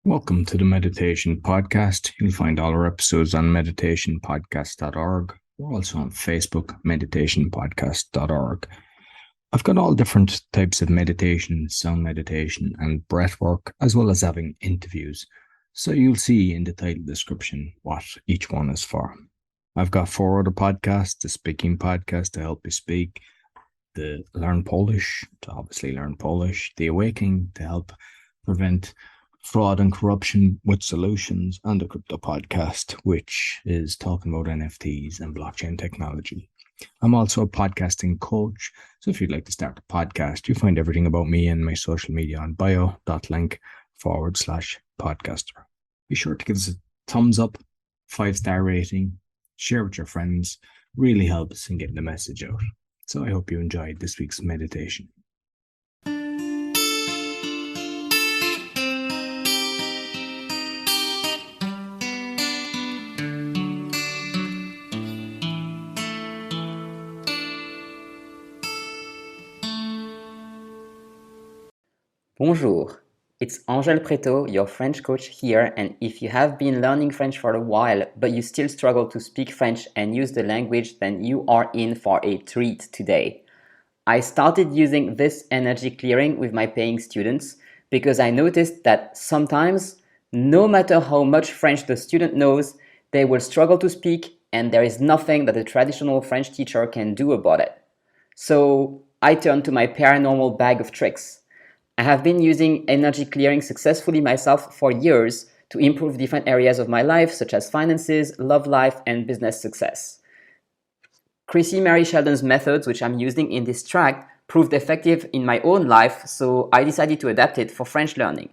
Welcome to the Meditation Podcast. You'll find all our episodes on meditationpodcast.org. We're also on Facebook, meditationpodcast.org. I've got all different types of meditation, sound meditation, and breath work, as well as having interviews. So you'll see in the title description what each one is for. I've got 4 other podcasts: the speaking podcast to help you speak, the Learn Polish to obviously learn Polish, the Awakening to help prevent fraud and corruption with solutions, and the Crypto Podcast, which is talking about NFTs and blockchain technology. I'm also a podcasting coach, so if you'd like to start a podcast, you find everything about me and my social media on bio.link/podcaster. Be sure to give us a thumbs up, 5-star rating, share with your friends. Really helps in getting the message out. So I hope you enjoyed this week's meditation. Bonjour, it's Angel Pretot, your French coach here, and if you have been learning French for a while but you still struggle to speak French and use the language, then you are in for a treat today. I started using this energy clearing with my paying students because I noticed that sometimes, no matter how much French the student knows, they will struggle to speak, and there is nothing that a traditional French teacher can do about it. So I turned to my paranormal bag of tricks. I have been using energy clearing successfully myself for years to improve different areas of my life, such as finances, love life, and business success. Chrissy Mary Sheldon's methods, which I'm using in this track, proved effective in my own life, so I decided to adapt it for French learning.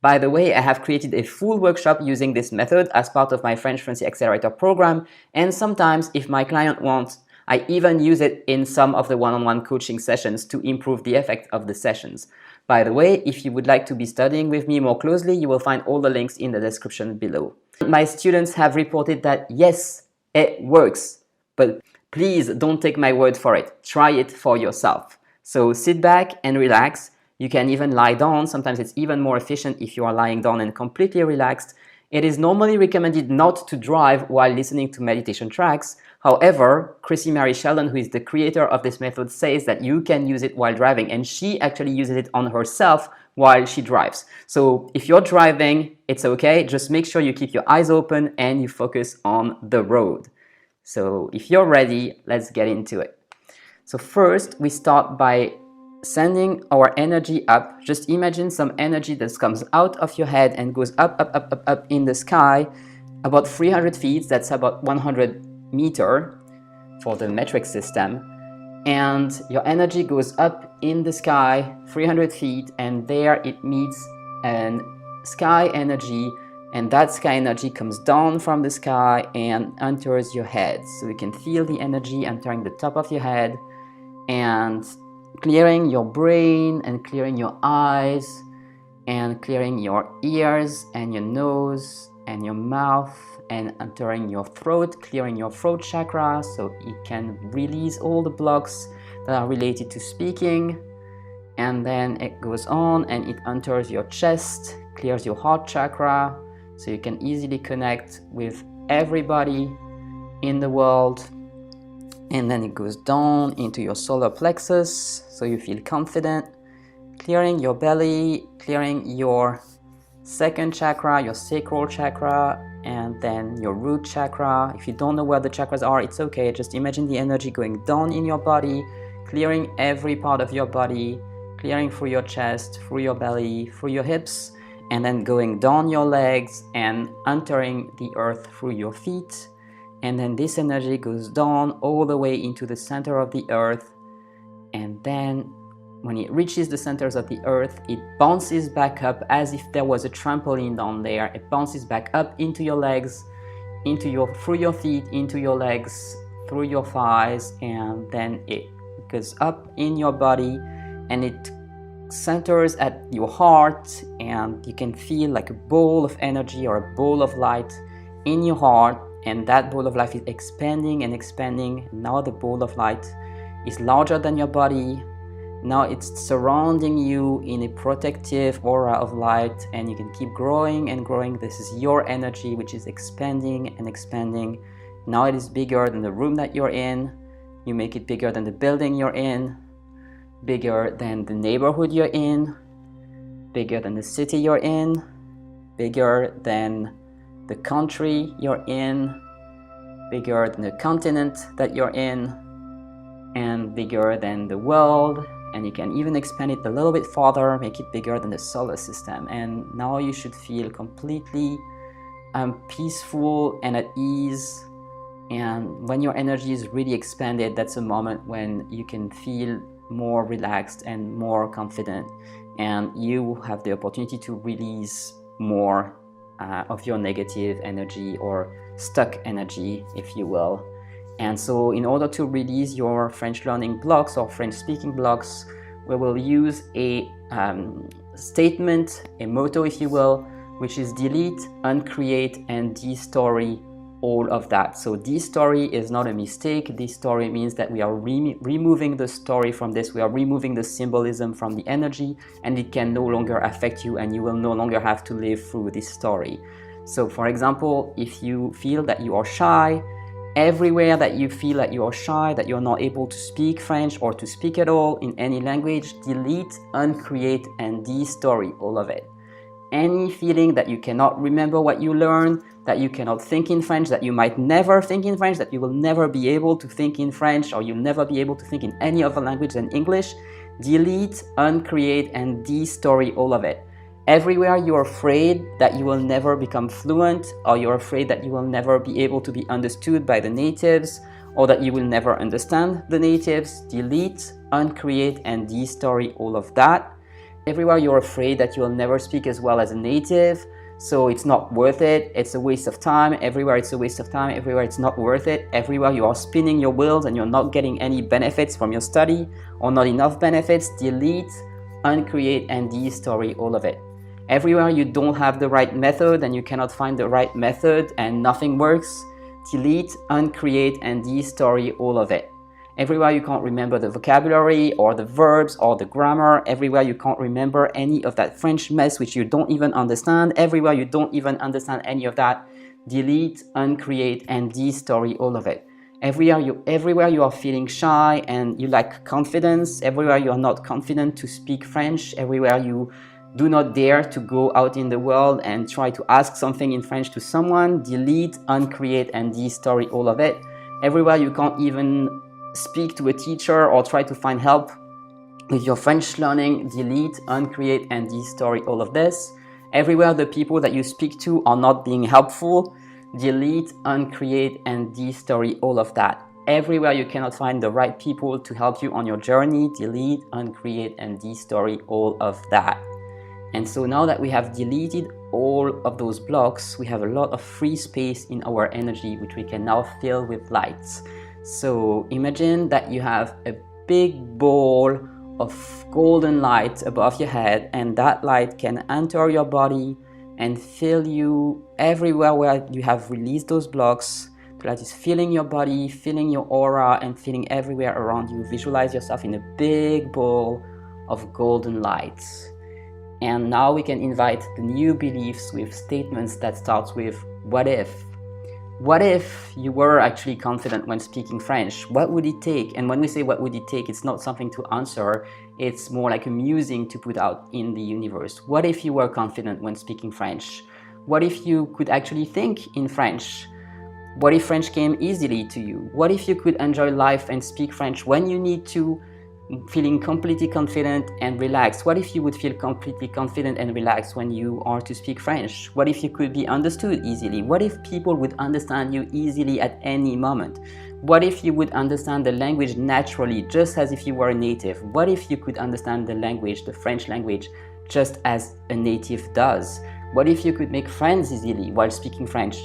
By the way, I have created a full workshop using this method as part of my French Fluency Accelerator program, and sometimes, if my client wants, I even use it in some of the one-on-one coaching sessions to improve the effect of the sessions. By the way, if you would like to be studying with me more closely, you will find all the links in the description below. My students have reported that yes, it works, but please don't take my word for it. Try it for yourself. So sit back and relax. You can even lie down. Sometimes it's even more efficient if you are lying down and completely relaxed. It is normally recommended not to drive while listening to meditation tracks. However, Chrissy Mary Sheldon, who is the creator of this method, says that you can use it while driving, and she actually uses it on herself while she drives. So if you're driving, it's okay. Just make sure you keep your eyes open and you focus on the road. So if you're ready, let's get into it. So first, we start by sending our energy up. Just imagine some energy that comes out of your head and goes up, up, up, up, up in the sky, about 300 feet. That's about 100 meters for the metric system. And your energy goes up in the sky, 300 feet, and there it meets an sky energy, and that sky energy comes down from the sky and enters your head. So you can feel the energy entering the top of your head and clearing your brain and clearing your eyes and clearing your ears and your nose and your mouth and entering your throat, clearing your throat chakra so it can release all the blocks that are related to speaking. And then it goes on and it enters your chest, clears your heart chakra so you can easily connect with everybody in the world. And then it goes down into your solar plexus so you feel confident, clearing your belly, clearing your second chakra, your sacral chakra, and then your root chakra. If you don't know where the chakras are, it's okay. Just imagine the energy going down in your body, clearing every part of your body, clearing through your chest, through your belly, through your hips, and then going down your legs and entering the earth through your feet. And then this energy goes down all the way into the center of the earth. And then when it reaches the centers of the earth, it bounces back up as if there was a trampoline down there. It bounces back up into your legs, through your feet, into your legs, through your thighs, and then it goes up in your body and it centers at your heart, and you can feel like a ball of energy or a ball of light in your heart. And that ball of light is expanding and expanding. Now the ball of light is larger than your body, Now it's surrounding you in a protective aura of light, and you can keep growing and growing. This is your energy, which is expanding and expanding. Now it is bigger than the room that you're in. You make it bigger than the building you're in, bigger than the neighborhood you're in, bigger than the city you're in, bigger than the country you're in, bigger than the continent that you're in, and bigger than the world. And you can even expand it a little bit farther, make it bigger than the solar system. And now you should feel completely peaceful and at ease. And when your energy is really expanded, that's a moment when you can feel more relaxed and more confident. And you have the opportunity to release more of your negative energy or stuck energy, if you will. And so in order to release your French learning blocks or French speaking blocks, we will use a statement, a motto, if you will, which is delete, uncreate, and de-story all of that. So de-story is not a mistake. De-story means that we are removing the story from this. We are removing the symbolism from the energy, and it can no longer affect you, and you will no longer have to live through this story. So for example, if you feel that you are shy, everywhere that you feel that you are shy, that you're not able to speak French or to speak at all in any language, delete, uncreate, and de-story all of it. Any feeling that you cannot remember what you learned, that you cannot think in French, that you might never think in French, that you will never be able to think in French, or you'll never be able to think in any other language than English, delete, uncreate, and de-story all of it. Everywhere you're afraid that you will never become fluent, or you're afraid that you will never be able to be understood by the natives, or that you will never understand the natives, delete, uncreate, and de-story all of that. Everywhere you're afraid that you will never speak as well as a native, so it's not worth it, it's a waste of time. Everywhere it's a waste of time, everywhere it's not worth it. Everywhere you are spinning your wheels and you're not getting any benefits from your study, or not enough benefits, delete, uncreate, and de-story all of it. Everywhere you don't have the right method and you cannot find the right method and nothing works, delete, uncreate, and de-story all of it. Everywhere you can't remember the vocabulary or the verbs or the grammar, everywhere you can't remember any of that French mess which you don't even understand, everywhere you don't even understand any of that, delete, uncreate, and de-story all of it. Everywhere you are feeling shy and you lack confidence, everywhere you are not confident to speak French, everywhere you do not dare to go out in the world and try to ask something in French to someone, delete, uncreate, and de-story all of it. Everywhere you can't even speak to a teacher or try to find help with your French learning, delete, uncreate, and de-story all of this. Everywhere the people that you speak to are not being helpful, delete, uncreate, and de-story all of that. Everywhere you cannot find the right people to help you on your journey, delete, uncreate, and de-story all of that. And so now that we have deleted all of those blocks, we have a lot of free space in our energy, which we can now fill with lights. So imagine that you have a big ball of golden light above your head, and that light can enter your body and fill you everywhere where you have released those blocks. The light is filling your body, filling your aura, and filling everywhere around you. Visualize yourself in a big ball of golden lights. And now we can invite the new beliefs with statements that starts with what if? What if you were actually confident when speaking French? What would it take? And when we say what would it take, it's not something to answer. It's more like a musing to put out in the universe. What if you were confident when speaking French? What if you could actually think in French? What if French came easily to you? What if you could enjoy life and speak French when you need to, feeling completely confident and relaxed? What if you would feel completely confident and relaxed when you are to speak French? What if you could be understood easily? What if people would understand you easily at any moment? What if you would understand the language naturally, just as if you were a native? What if you could understand the language, the French language, just as a native does? What if you could make friends easily while speaking French,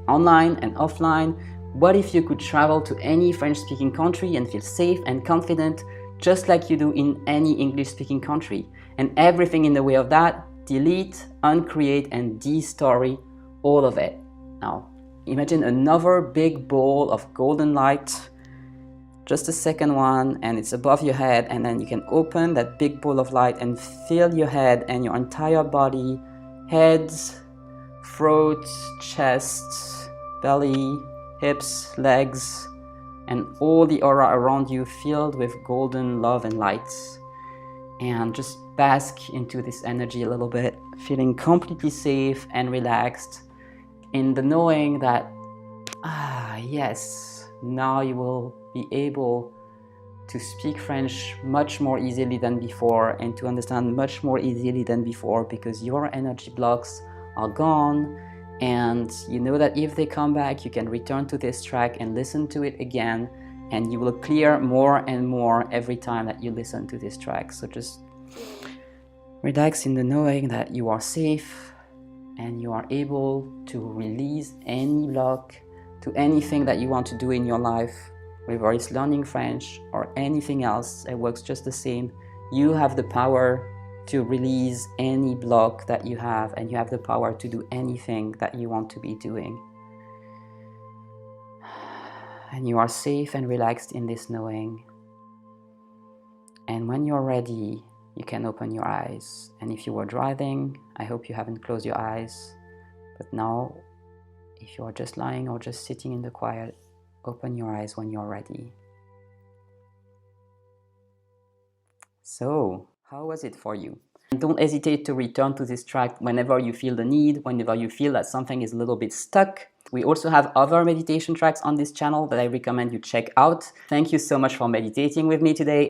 online and offline? What if you could travel to any French-speaking country and feel safe and confident, just like you do in any English-speaking country? And everything in the way of that, delete, uncreate, and de-story all of it. Now, imagine another big ball of golden light just a second one, and it's above your head, and then you can open that big ball of light and fill your head and your entire body, head, throat, chest, belly, hips, legs, and all the aura around you filled with golden love and light. And just bask into this energy a little bit, feeling completely safe and relaxed in the knowing that, yes, now you will be able to speak French much more easily than before and to understand much more easily than before, because your energy blocks are gone, and you know that if they come back, you can return to this track and listen to it again, and you will clear more and more every time that you listen to this track. So just relax in the knowing that you are safe and you are able to release any block to anything that you want to do in your life, whether it's learning French or anything else. It works just the same. You have the power to release any block that you have, and you have the power to do anything that you want to be doing. And you are safe and relaxed in this knowing. And when you're ready, you can open your eyes. And if you were driving, I hope you haven't closed your eyes. But now, if you are just lying or just sitting in the quiet, open your eyes when you're ready. So, how was it for you? And don't hesitate to return to this track whenever you feel the need, whenever you feel that something is a little bit stuck. We also have other meditation tracks on this channel that I recommend you check out. Thank you so much for meditating with me today.